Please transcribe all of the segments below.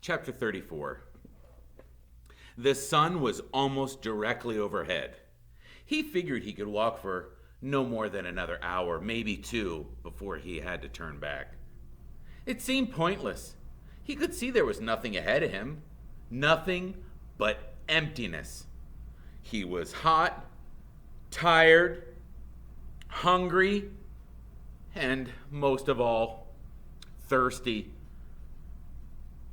Chapter 34. The sun was almost directly overhead. He figured he could walk for no more than another hour, maybe two, before he had to turn back. It seemed pointless. He could see there was nothing ahead of him. Nothing but emptiness. He was hot, tired, hungry, and most of all, thirsty.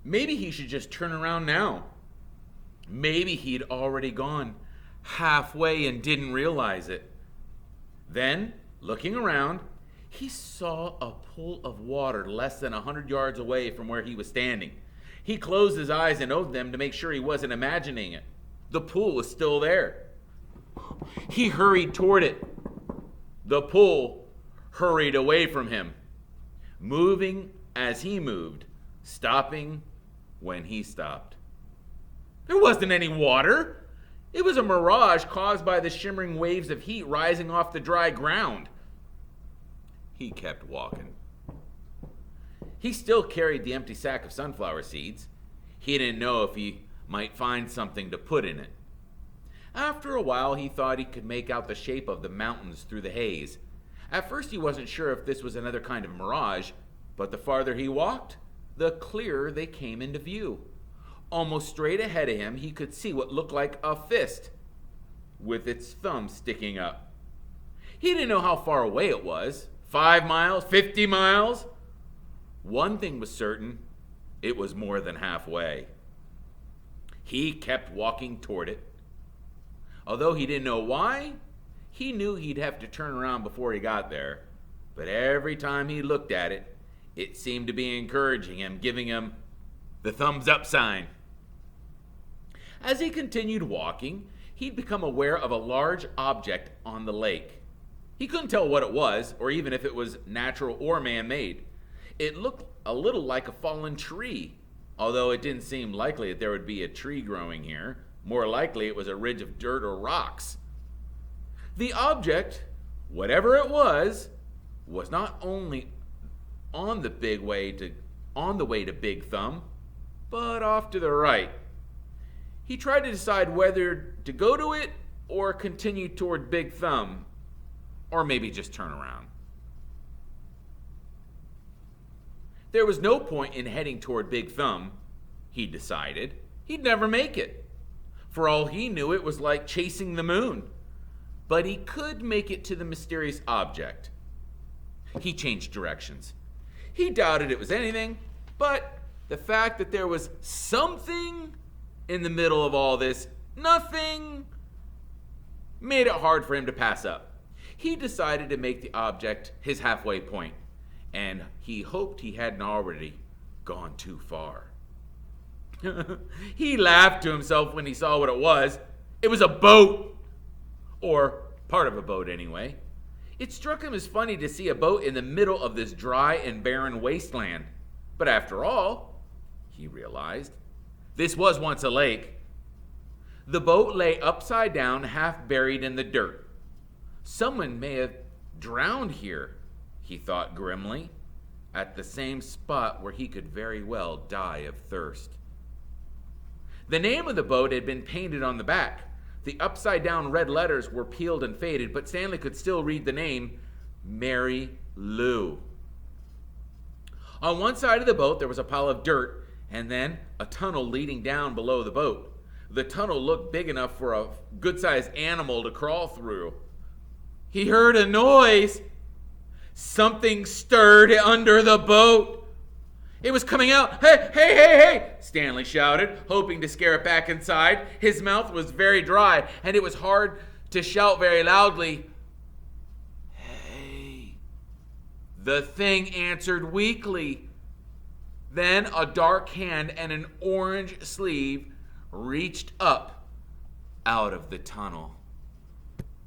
Maybe he should just turn around now. Maybe he'd already gone halfway and didn't realize it. Then, looking around, he saw a pool of water less than 100 yards away from where he was standing. He closed his eyes and opened them to make sure he wasn't imagining it. The pool was still there. He hurried toward it. The pool hurried away from him, moving as he moved, stopping when he stopped. There wasn't any water. It was a mirage caused by the shimmering waves of heat rising off the dry ground. He kept walking. He still carried the empty sack of sunflower seeds. He didn't know if he might find something to put in it. After a while, he thought he could make out the shape of the mountains through the haze. At first, he wasn't sure if this was another kind of mirage, but the farther he walked, the clearer they came into view. Almost straight ahead of him, he could see what looked like a fist, with its thumb sticking up. He didn't know how far away it was. 5 miles? 50 miles? One thing was certain, it was more than halfway. He kept walking toward it. Although he didn't know why, he knew he'd have to turn around before he got there. But every time he looked at it, it seemed to be encouraging him, giving him the thumbs up sign. As he continued walking, he'd become aware of a large object on the lake. He couldn't tell what it was, or even if it was natural or man-made. It looked a little like a fallen tree, although it didn't seem likely that there would be a tree growing here. More likely it was a ridge of dirt or rocks. The object, whatever it was not only on the way to Big Thumb, but off to the right. He tried to decide whether to go to it or continue toward Big Thumb, or maybe just turn around. There was no point in heading toward Big Thumb, he decided. He'd never make it. For all he knew, it was like chasing the moon. But he could make it to the mysterious object. He changed directions. He doubted it was anything, but the fact that there was something in the middle of all this, nothing, made it hard for him to pass up. He decided to make the object his halfway point, and he hoped he hadn't already gone too far. He laughed to himself when he saw what it was. It was a boat, or part of a boat anyway. It struck him as funny to see a boat in the middle of this dry and barren wasteland. But after all, he realized, this was once a lake. The boat lay upside down, half buried in the dirt. Someone may have drowned here, he thought grimly, at the same spot where he could very well die of thirst. The name of the boat had been painted on the back. The upside-down red letters were peeled and faded, but Stanley could still read the name, Mary Lou. On one side of the boat, there was a pile of dirt, and then a tunnel leading down below the boat. The tunnel looked big enough for a good-sized animal to crawl through. He heard a noise. Something stirred under the boat. It was coming out. Hey, hey, hey, hey, Stanley shouted, hoping to scare it back inside. His mouth was very dry, and it was hard to shout very loudly. Hey. The thing answered weakly. Then a dark hand and an orange sleeve reached up out of the tunnel.